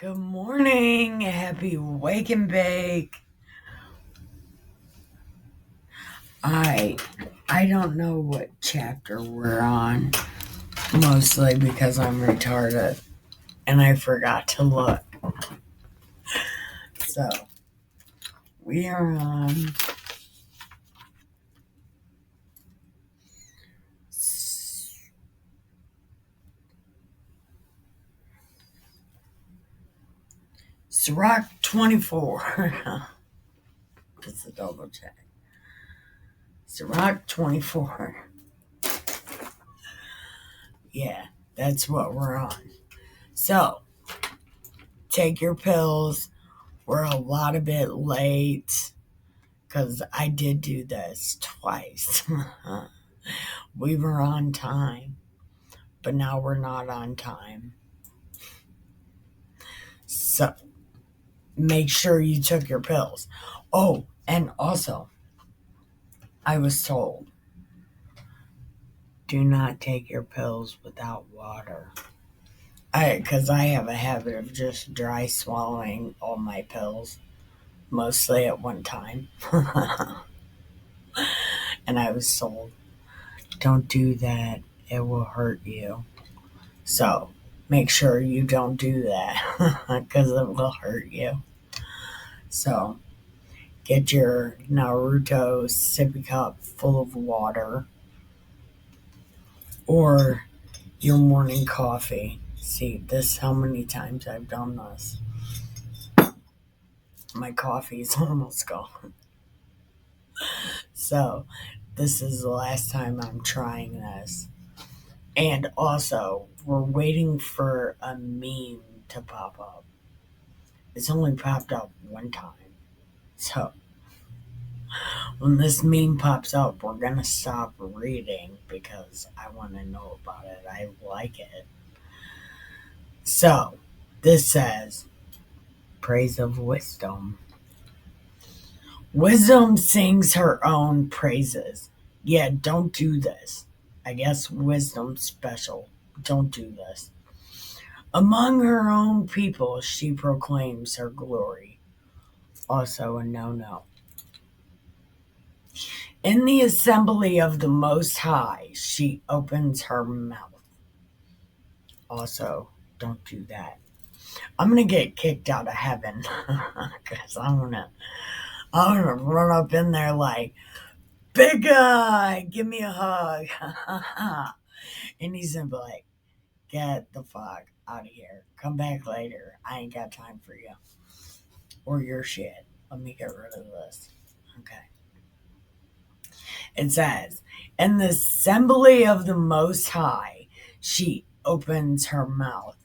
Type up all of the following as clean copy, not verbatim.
Good morning. Happy wake and bake. I I don't know what chapter we're on, mostly because I'm retarded and I forgot to look. So we are on SIRACH 24. Just a double check. SIRACH 24. Yeah, that's what we're on. So take your pills. We're a lot of bit late because I did do this twice. We were on time, but now we're not on time. So make sure you took your pills. Oh, and also, I was told, do not take your pills without water. Because I have a habit of just dry swallowing all my pills, mostly at one time. And I was told, don't do that. It will hurt you. So make sure you don't do that because it will hurt you. So get your Naruto sippy cup full of water or your morning coffee. See, this how many times I've done this. My coffee is almost gone. So this is the last time I'm trying this. And also, we're waiting for a meme to pop up. It's only popped up one time. So when this meme pops up, we're going to stop reading because I want to know about it. I like it. So this says, praise of wisdom. Wisdom sings her own praises. Yeah, don't do this. I guess wisdom's special. Don't do this. Among her own people, she proclaims her glory. Also a no-no. In the assembly of the Most High, she opens her mouth. Also, don't do that. I'm gonna get kicked out of heaven because I'm gonna run up in there like, big guy, give me a hug. And he's gonna be like, get the fuck out of here. Come back later. I ain't got time for you. Or your shit. Let me get rid of this. Okay. It says, in the assembly of the Most High, she opens her mouth.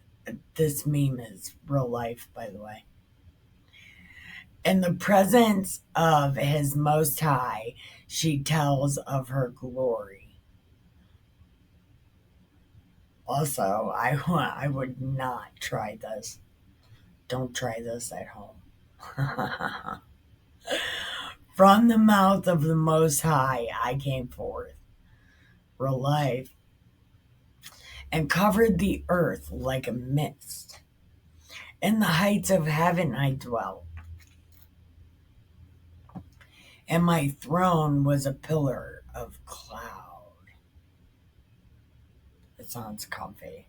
This meme is real life, by the way. In the presence of his Most High, she tells of her glory. Also, I would not try this. Don't try this at home. From the mouth of the Most High I came forth, real life, and covered the earth like a mist. In the heights of heaven I dwelt, and my throne was a pillar of cloud. It sounds comfy.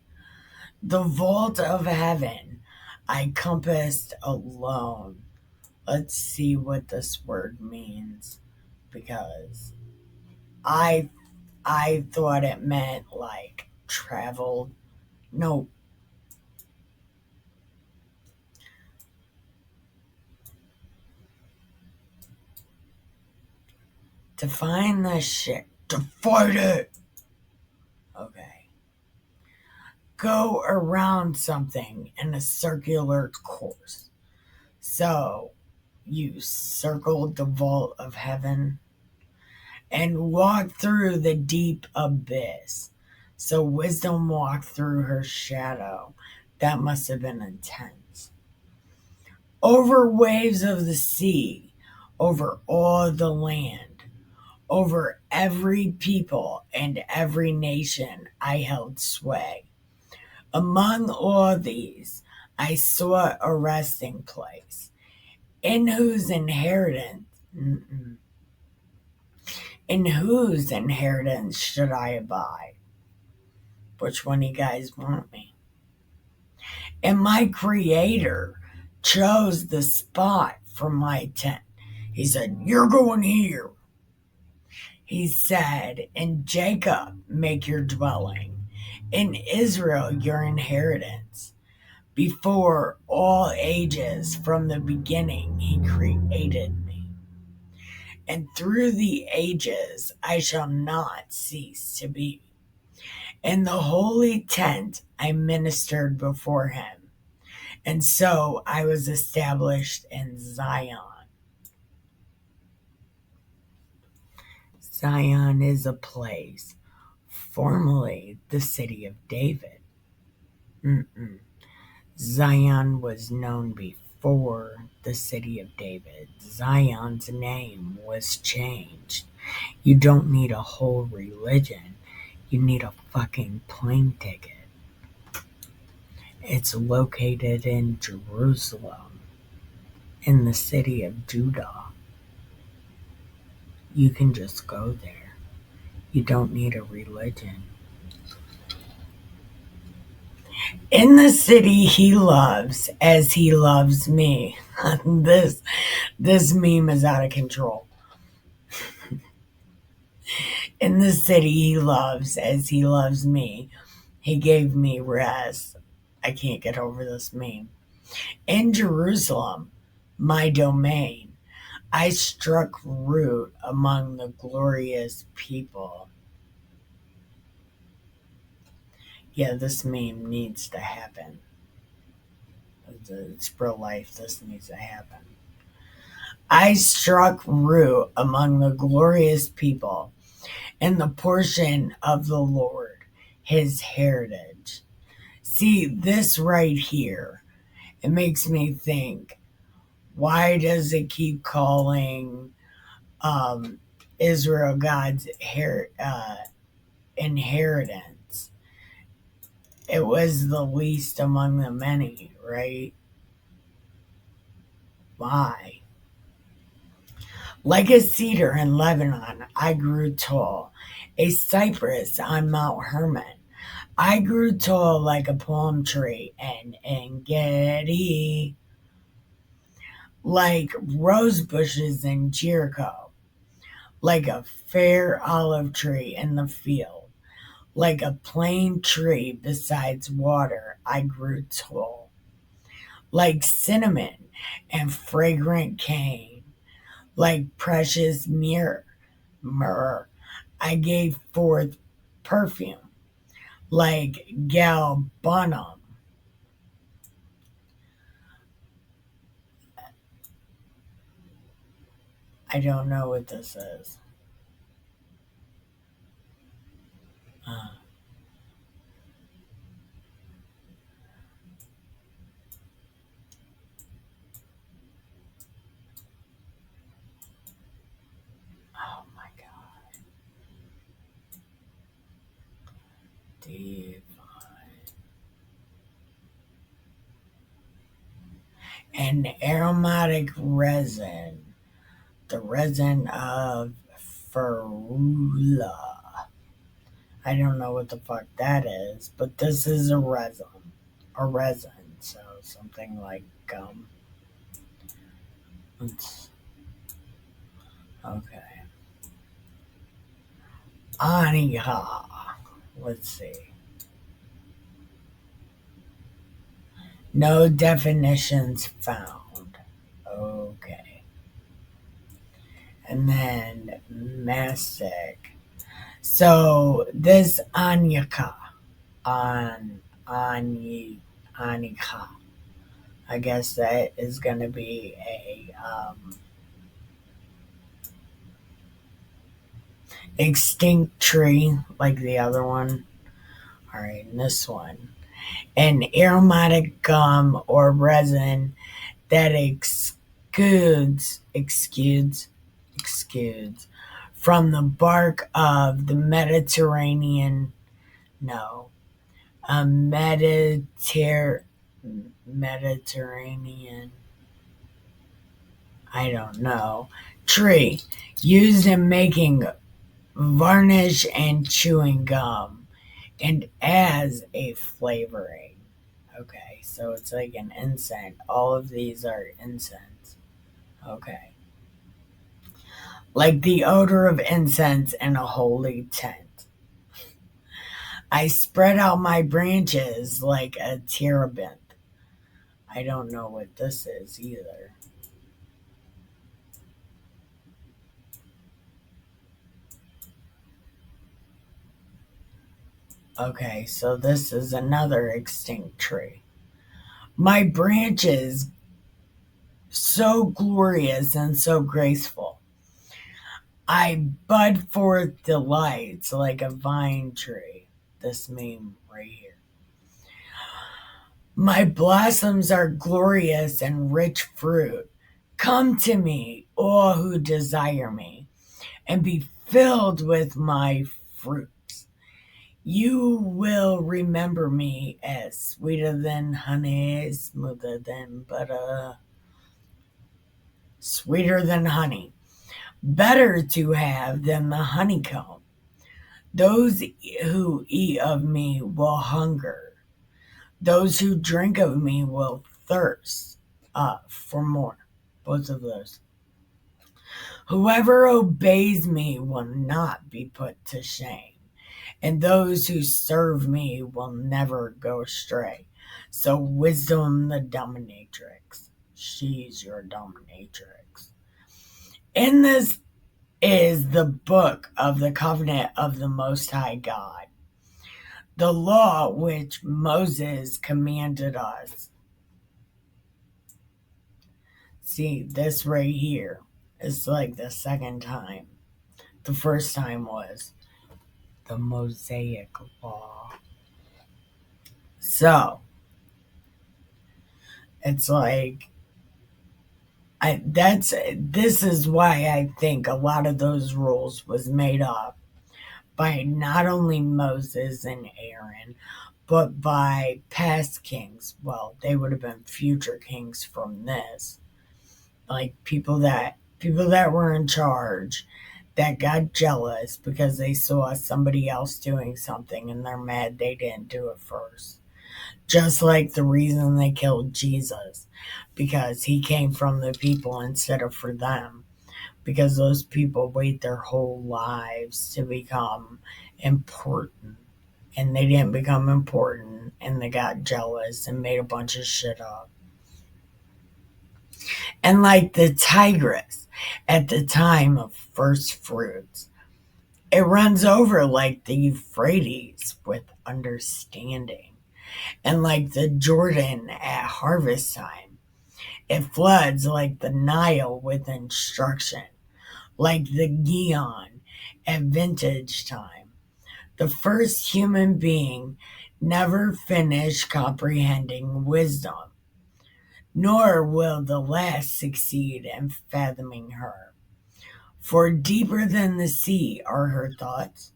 The vault of heaven I compassed alone. Let's see what this word means, because I thought it meant like traveled. No. To find the shit. To fight it. Okay. Go around something in a circular course. So, you circled the vault of heaven and walked through the deep abyss. So, wisdom walked through her shadow. That must have been intense. Over waves of the sea, over all the land, over every people and every nation I held sway. Among all these, I saw a resting place, in whose inheritance, in whose inheritance should I abide? Which one you guys want me? And my Creator chose the spot for my tent. He said, "You're going here." He said, "In Jacob, make your dwelling. In Israel, your inheritance. Before all ages, from the beginning, he created me. And through the ages, I shall not cease to be. In the holy tent, I ministered before him. And so I was established in Zion." Zion is a place, formerly the city of David. Zion was known before the city of David. Zion's name was changed. You don't need a whole religion. You need a fucking plane ticket. It's located in Jerusalem, in the city of Judah. You can just go there. You don't need a religion. In the city he loves, as he loves me. This meme is out of control. In the city he loves, as he loves me, he gave me rest. I can't get over this meme. In Jerusalem, my domain, I struck root among the glorious people. Yeah, this meme needs to happen. It's real life. This needs to happen. I struck root among the glorious people, and the portion of the Lord, his heritage. See, this right here, it makes me think, why does it keep calling Israel God's inheritance? It was the least among the many, right? Why? Like a cedar in Lebanon, I grew tall, a cypress on Mount Hermon. I grew tall like a palm tree in Engedi, like rose bushes in Jericho, like a fair olive tree in the field, like a plane tree beside water. I grew tall, like cinnamon and fragrant cane, like precious myrrh. I gave forth perfume, like galbanum. I don't know what this is. Uh, oh my God. Divine. An aromatic resin, the resin of ferula. I don't know what the fuck that is, but this is a resin, so something like it's okay. Aniha. Let's see. No definitions found. Okay. And then mastic. So this Anyaka Anika. I guess that is gonna be a extinct tree like the other one. Alright, and this one. An aromatic gum or resin that exudes from the bark of the Mediterranean, no, a Mediterranean, I don't know, tree used in making varnish and chewing gum and as a flavoring. Okay, so it's like an incense. All of these are incense. Okay. Like the odor of incense in a holy tent. I spread out my branches like a terebinth. I don't know what this is either. Okay, so this is another extinct tree. My branches, so glorious and so graceful. I bud forth delights like a vine tree. This meme right here. My blossoms are glorious and rich fruit. Come to me, all who desire me, and be filled with my fruits. You will remember me as sweeter than honey, smoother than butter, sweeter than honey, better to have than the honeycomb. Those who eat of me will hunger. Those who drink of me will thirst for more. Both of those. Whoever obeys me will not be put to shame, and those who serve me will never go astray. So, wisdom, the dominatrix. She's your dominatrix. In this is the book of the covenant of the Most High God, the law which Moses commanded us. See, this right here is like the second time. The first time was the Mosaic law. So, it's like this is why I think a lot of those rules was made up by not only Moses and Aaron, but by past kings. Well, they would have been future kings from this. Like people that were in charge that got jealous because they saw somebody else doing something and they're mad they didn't do it first. Just like the reason they killed Jesus, because he came from the people instead of for them. Because those people wait their whole lives to become important. And they didn't become important and they got jealous and made a bunch of shit up. And like the Tigris at the time of first fruits, it runs over like the Euphrates with understanding. And like the Jordan at harvest time, it floods like the Nile with instruction, like the Gihon at vintage time. The first human being never finished comprehending wisdom, nor will the last succeed in fathoming her. For deeper than the sea are her thoughts,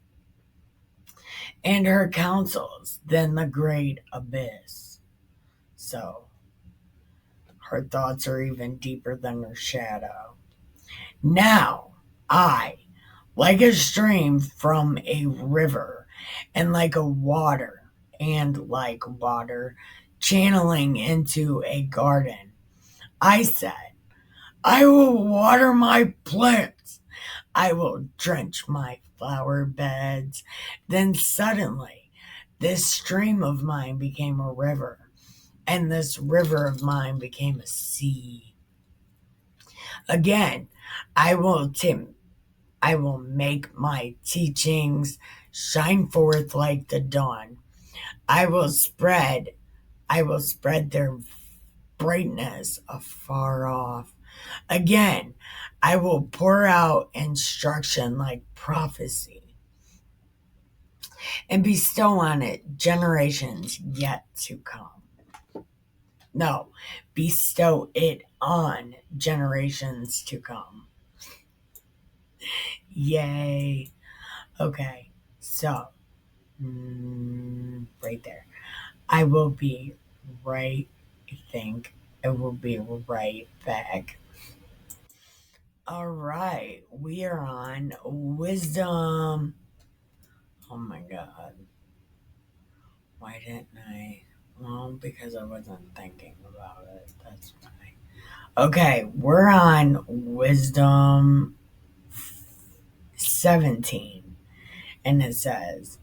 and her counsels than the great abyss. So, her thoughts are even deeper than her shadow. Now, I, like a stream from a river, and like a water, and like water channeling into a garden, I said, I will water my plants. I will drench my flower beds. Then suddenly, this stream of mine became a river, and this river of mine became a sea. Again, I will I will make my teachings shine forth like the dawn. I will spread their brightness afar off. Again, I will pour out instruction like prophecy and bestow on it generations yet to come. No, bestow it on generations to come. Yay. Okay, so, right there. I will be right think it will be right back. All right, we are on wisdom. Oh my god, why didn't I? Well, because I wasn't thinking about it. That's why. Okay, we're on wisdom 17, and it says,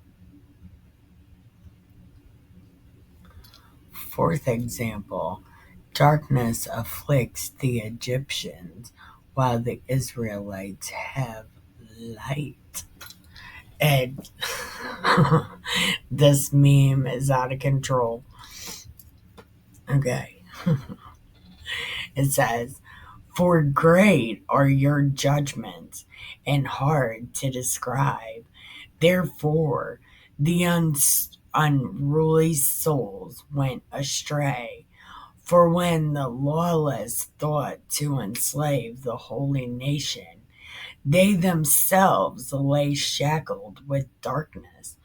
fourth example, darkness afflicts the Egyptians while the Israelites have light. And this meme is out of control. Okay. It says, for great are your judgments and hard to describe. Therefore, the unruly souls went astray. For when the lawless thought to enslave the holy nation, they themselves lay shackled with darkness,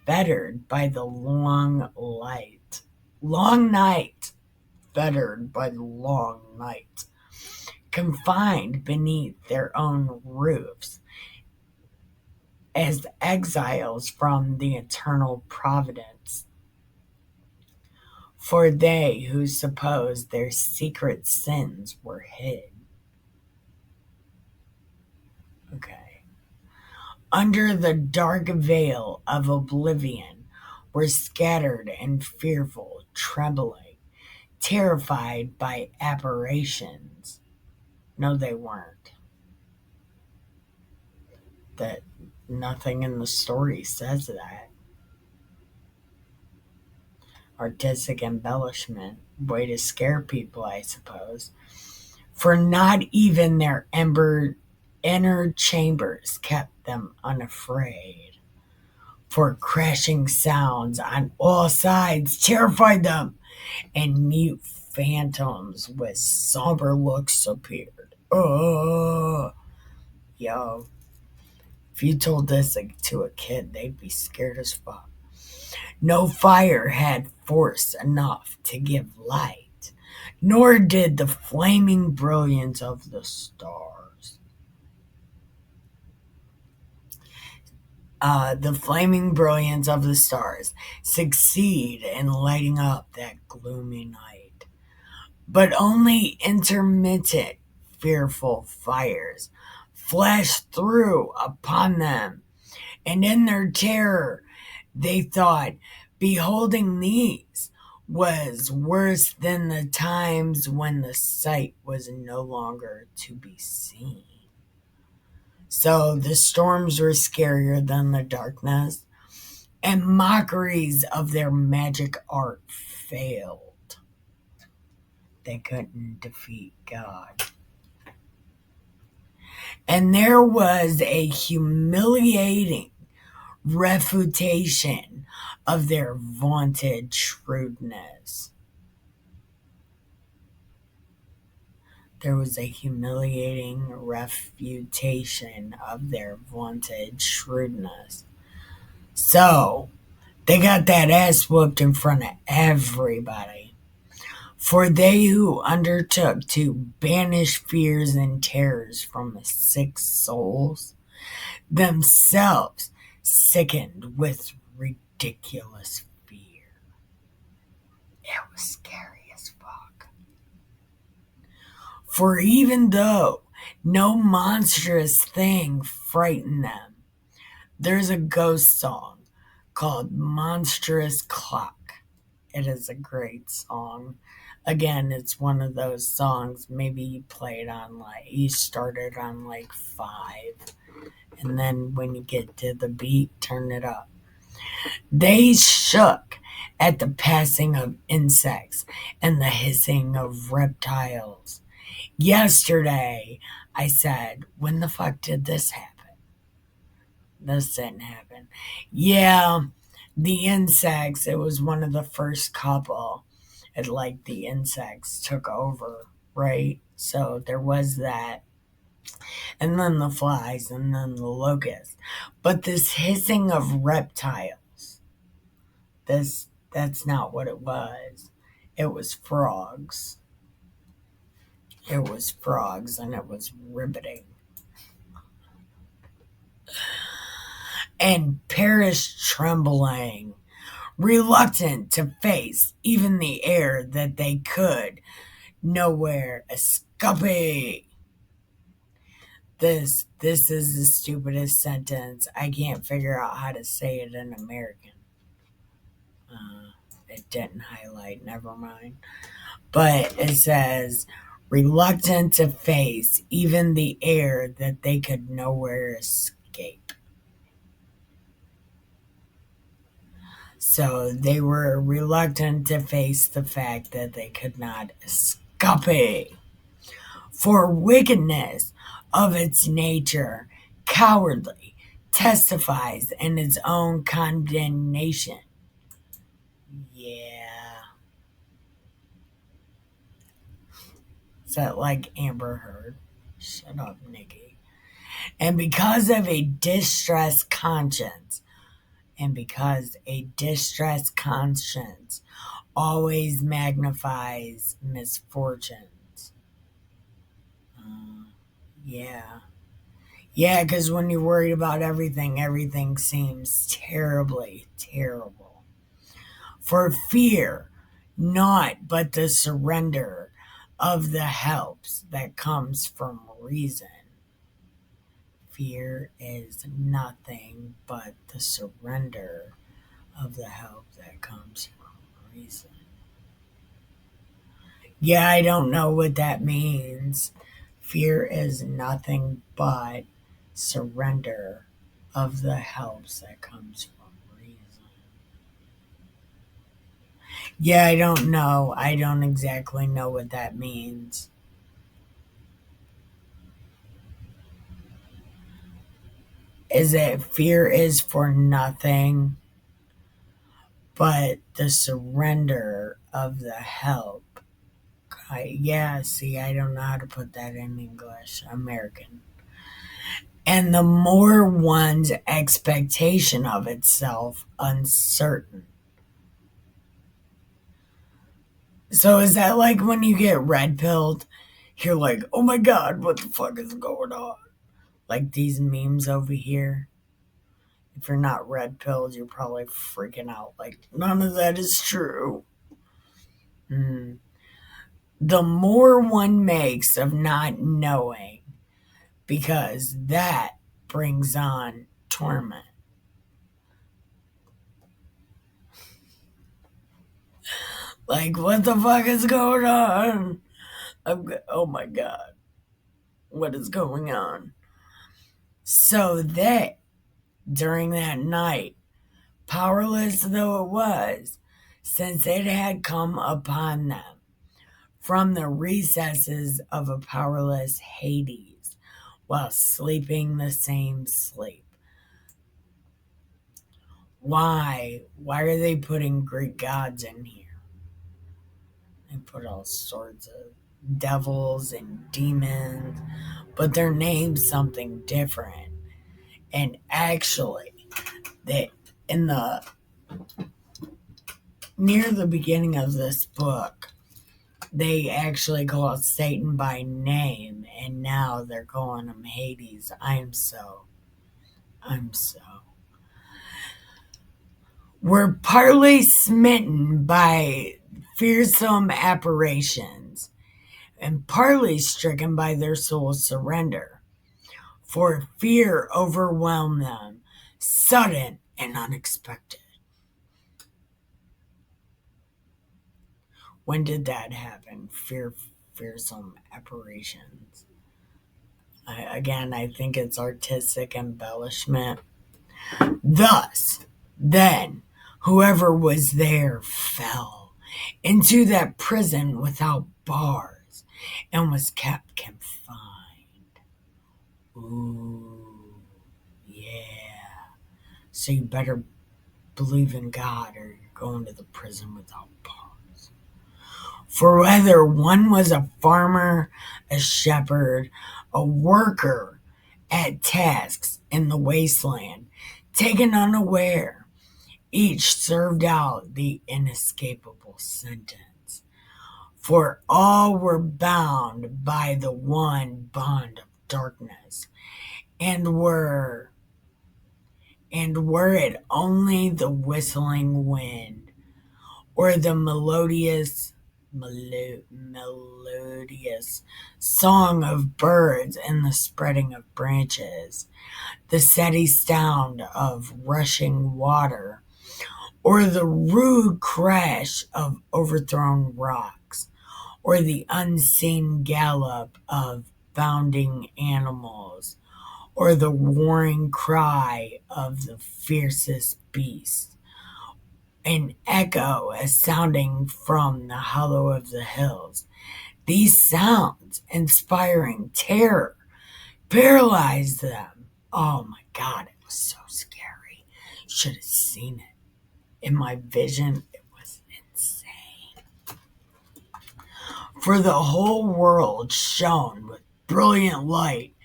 fettered by the long night, fettered by the long night, confined beneath their own roofs, as exiles from the eternal providence. For they who supposed their secret sins were hid. Okay. Under the dark veil of oblivion were scattered and fearful, trembling, terrified by apparitions. No, they weren't. That nothing in the story says that. Artistic embellishment, way to scare people, I suppose. For not even their inner chambers kept them unafraid. For crashing sounds on all sides terrified them, and mute phantoms with somber looks appeared. Oh, yo, if you told this to a kid, they'd be scared as fuck. No fire had force enough to give light, nor did the flaming brilliance of the stars. The flaming brilliance of the stars succeed in lighting up that gloomy night, but only intermittent, fearful fires flashed through upon them, and in their terror they thought beholding these was worse than the times when the sight was no longer to be seen. So the storms were scarier than the darkness, and mockeries of their magic art failed. They couldn't defeat God. And there was a humiliating refutation of their vaunted shrewdness. There was a humiliating refutation of their vaunted shrewdness. So, they got that ass whooped in front of everybody. For they who undertook to banish fears and terrors from the sick souls, themselves sickened with ridiculous fear. It was scary as fuck. For even though no monstrous thing frightened them, there's a ghost song called Monstrous Clock. It is a great song. Again, it's one of those songs, maybe you started on like 5, and then when you get to the beat, turn it up. They shook at the passing of insects and the hissing of reptiles. Yesterday, I said, when the fuck did this happen? This didn't happen. Yeah, the insects, it was one of the first couple. The insects took over, right? So there was that. And then the flies, and then the locusts. But this hissing of reptiles, that's not what it was. It was frogs. It was frogs, and it was riveting. And perish trembling, reluctant to face even the air that they could nowhere escape. This is the stupidest sentence. I can't figure out how to say it in American. It didn't highlight, never mind. But it says, reluctant to face even the air that they could nowhere escape. So they were reluctant to face the fact that they could not escape. For wickedness of its nature, cowardly, testifies in its own condemnation. Yeah. Is that like Amber Heard? Shut up, Nikki. And because of a distressed conscience, and because a distressed conscience always magnifies misfortunes. Yeah. Yeah, because when you're worried about everything seems terribly terrible. For fear, not but the surrender of the helps that comes from reason. Fear is nothing but the surrender of the help that comes from reason. Yeah, I don't know what that means. Fear is nothing but surrender of the helps that comes from reason. Yeah, I don't know. I don't exactly know what that means. Is it fear is for nothing but the surrender of the help? Yeah, see, I don't know how to put that in English, American. And the more one's expectation of itself uncertain. So is that like when you get red pilled? You're like, oh my god, what the fuck is going on? Like these memes over here. If you're not red pilled, you're probably freaking out. Like, none of that is true. Mm. The more one makes of not knowing, because that brings on torment. Like, what the fuck is going on? Oh my god, what is going on? So that during that night, powerless though it was, since it had come upon them from the recesses of a powerless Hades, while sleeping the same sleep. Why? Why are they putting Greek gods in here? They put all sorts of devils and demons, but they're named something different. And actually, they in the near the beginning of this book, they actually call Satan by name, and now they're calling him Hades. I'm so. We're partly smitten by fearsome apparitions, and partly stricken by their soul's surrender. For fear overwhelmed them, sudden and unexpected. When did that happen? Fearsome apparitions. I think it's artistic embellishment. Thus, then, whoever was there fell into that prison without bars and was kept confined. Ooh, yeah. So you better believe in God or you're going to the prison without bars. For whether one was a farmer, a shepherd, a worker at tasks in the wasteland, taken unaware, each served out the inescapable sentence. For all were bound by the one bond of darkness, and were it only the whistling wind, or the melodious song of birds and the spreading of branches, the steady sound of rushing water, or the rude crash of overthrown rocks, or the unseen gallop of bounding animals, or the warring cry of the fiercest beast, an echo as sounding from the hollow of the hills. These sounds, inspiring terror, paralyzed them. Oh my God, it was so scary. Should have seen it. In my vision, it was insane. For the whole world shone with brilliant light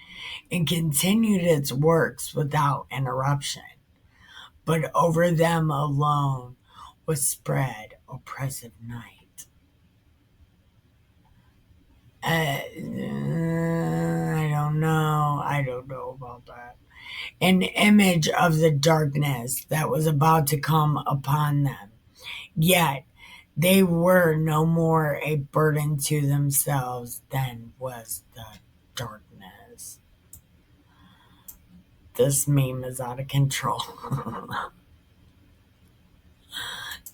and continued its works without interruption. But over them alone was spread oppressive night. I don't know. I don't know about that. An image of the darkness that was about to come upon them. Yet they were no more a burden to themselves than was the darkness. This meme is out of control.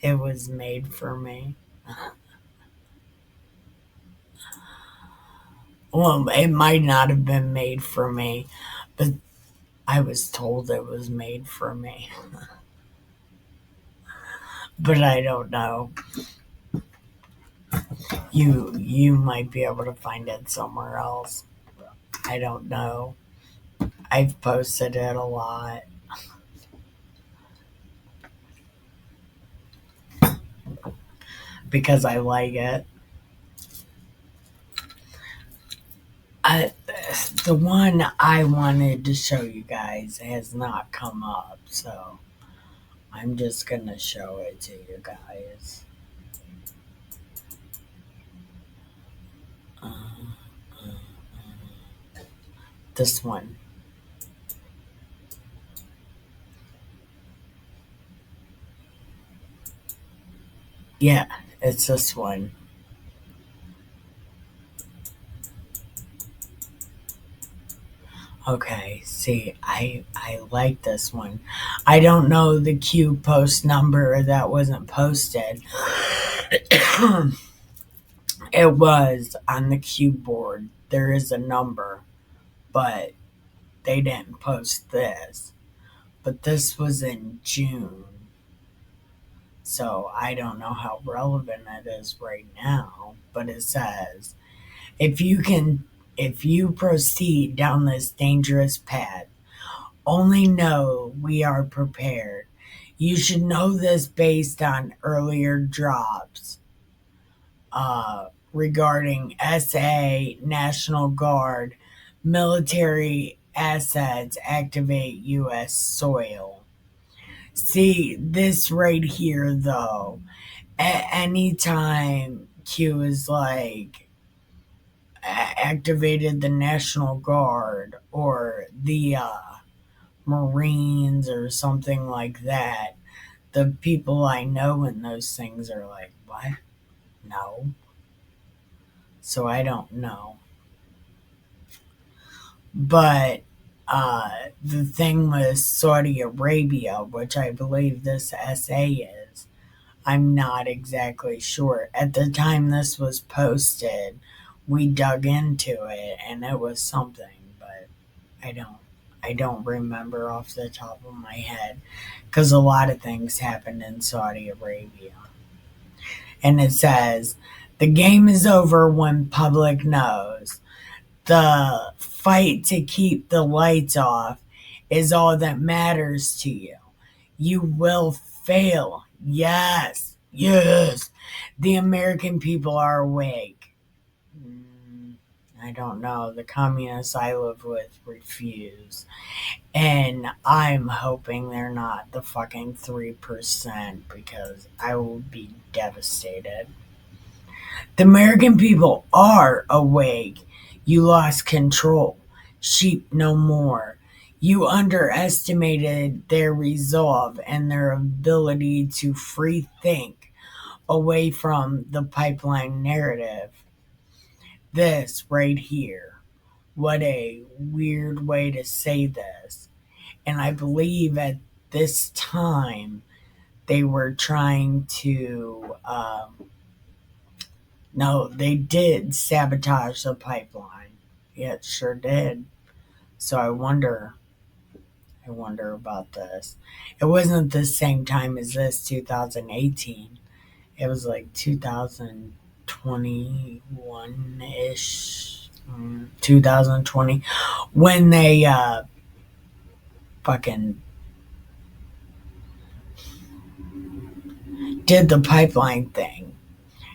It was made for me. Well, it might not have been made for me, but I was told it was made for me. But I don't know. You might be able to find it somewhere else. I don't know. I've posted it a lot. Because I like it. The one I wanted to show you guys has not come up, so I'm just gonna show it to you guys. This one. Yeah, it's this one. Okay, see, I like this one. I don't know the Q post number that wasn't posted. It was on the Q board. There is a number, but they didn't post this. But this was in June. So I don't know how relevant it is right now, but it says if you proceed down this dangerous path, only know we are prepared. You should know this based on earlier drops regarding SA, National Guard, military assets activate U.S. soil. See, this right here, though, anytime Q is like activated the National Guard or the Marines or something like that, the people I know in those things are like, what? No. So I don't know. But the thing with Saudi Arabia, which I believe this essay is, I'm not exactly sure. At the time this was posted, we dug into it and it was something, but I don't remember off the top of my head because a lot of things happened in Saudi Arabia. And it says, the game is over when public knows. The fight to keep the lights off is all that matters to you. You will fail. Yes. Yes. The American people are awake. I don't know. The communists I live with refuse. And I'm hoping they're not the fucking 3% because I will be devastated. The American people are awake. You lost control. Sheep no more. You underestimated their resolve and their ability to free think away from the pipeline narrative. This right here. What a weird way to say this. And I believe at this time they were trying to, no, they did sabotage the pipeline. Yeah, it sure did. So I wonder about this. It wasn't the same time as this, 2018. It was like 2021 ish, 2020, when they fucking did the pipeline thing.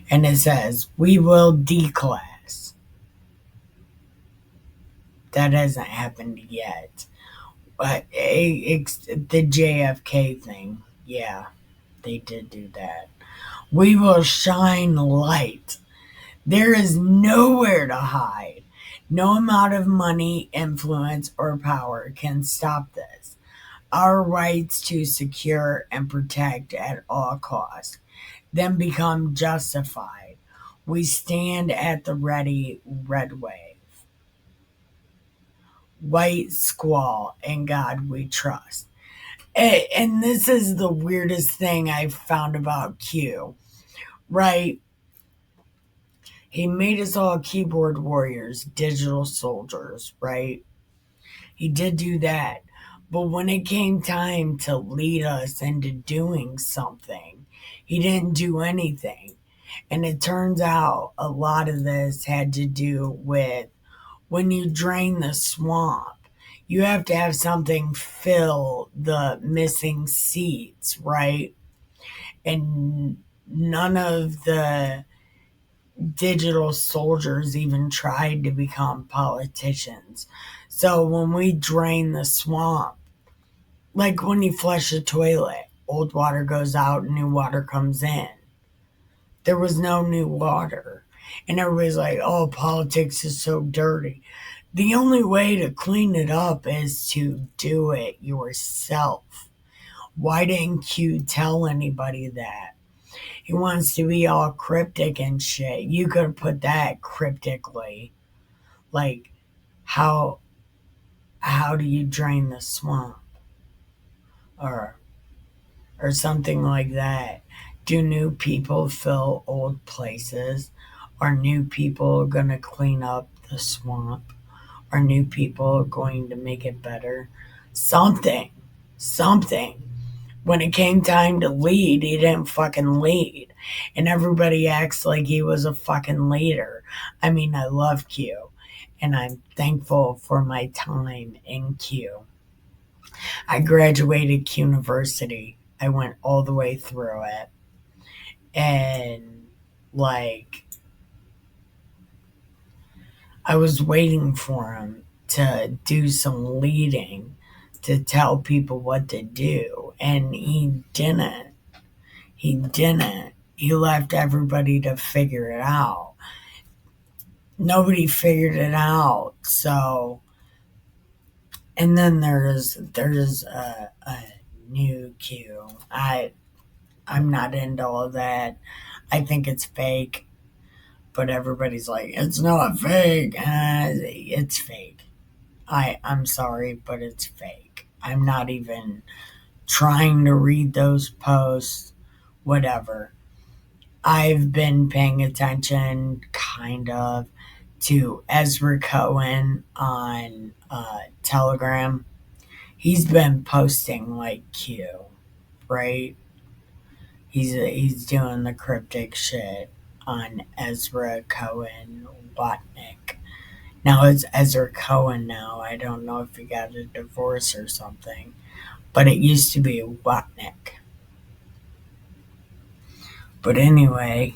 And it says, we will declass. That hasn't happened yet. But the JFK thing, yeah, they did do that. We will shine light. There is nowhere to hide. No amount of money, influence, or power can stop this. Our rights to secure and protect at all costs then become justified. We stand at the ready, red wave. White squall, in God we trust. And this is the weirdest thing I've found about Q, right? He made us all keyboard warriors, digital soldiers, right? He did do that. But when it came time to lead us into doing something, he didn't do anything. And it turns out a lot of this had to do with when you drain the swamp, you have to have something fill the missing seeds, right? And none of the digital soldiers even tried to become politicians. So when we drain the swamp, like when you flush a toilet, old water goes out, new water comes in. There was no new water. And everybody's like, oh, politics is so dirty. The only way to clean it up is to do it yourself. Why didn't Q tell anybody that? He wants to be all cryptic and shit. You could have put that cryptically. Like, how how do you drain the swamp? Or or something like that. Do new people fill old places? Are new people gonna clean up the swamp? Are new people going to make it better? Something. Something. When it came time to lead, he didn't fucking lead. And everybody acts like he was a fucking leader. I mean, I love Q. And I'm thankful for my time in Q. I graduated Q University. I went all the way through it. And, like, I was waiting for him to do some leading to tell people what to do. And he didn't. He didn't. He left everybody to figure it out. Nobody figured it out. So, and then there's a new Q. I'm not into all that. I think it's fake. But everybody's like, it's not fake. It's fake. I'm sorry, but it's fake. I'm not even trying to read those posts, whatever. I've been paying attention, kind of, to Ezra Cohen on Telegram. He's been posting like Q, right? He's doing the cryptic shit on Ezra Cohen Watnick. Now it's Ezra Cohen now. I don't know if he got a divorce or something, but it used to be Watnick. But anyway,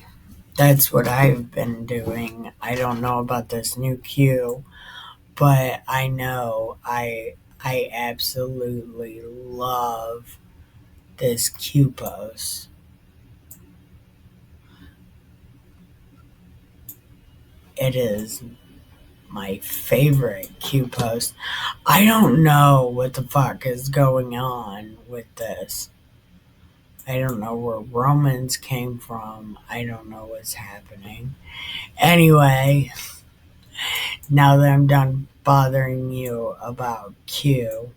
that's what I've been doing. I don't know about this new Q, but I know I absolutely love this Q post. It is my favorite Q post. I don't know what the fuck is going on with this. I don't know where Romans came from. I don't know what's happening. Anyway, now that I'm done bothering you about Q,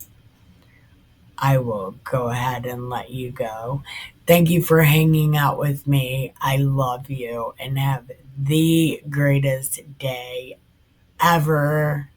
I will go ahead and let you go. Thank you for hanging out with me. I love you and have the greatest day ever.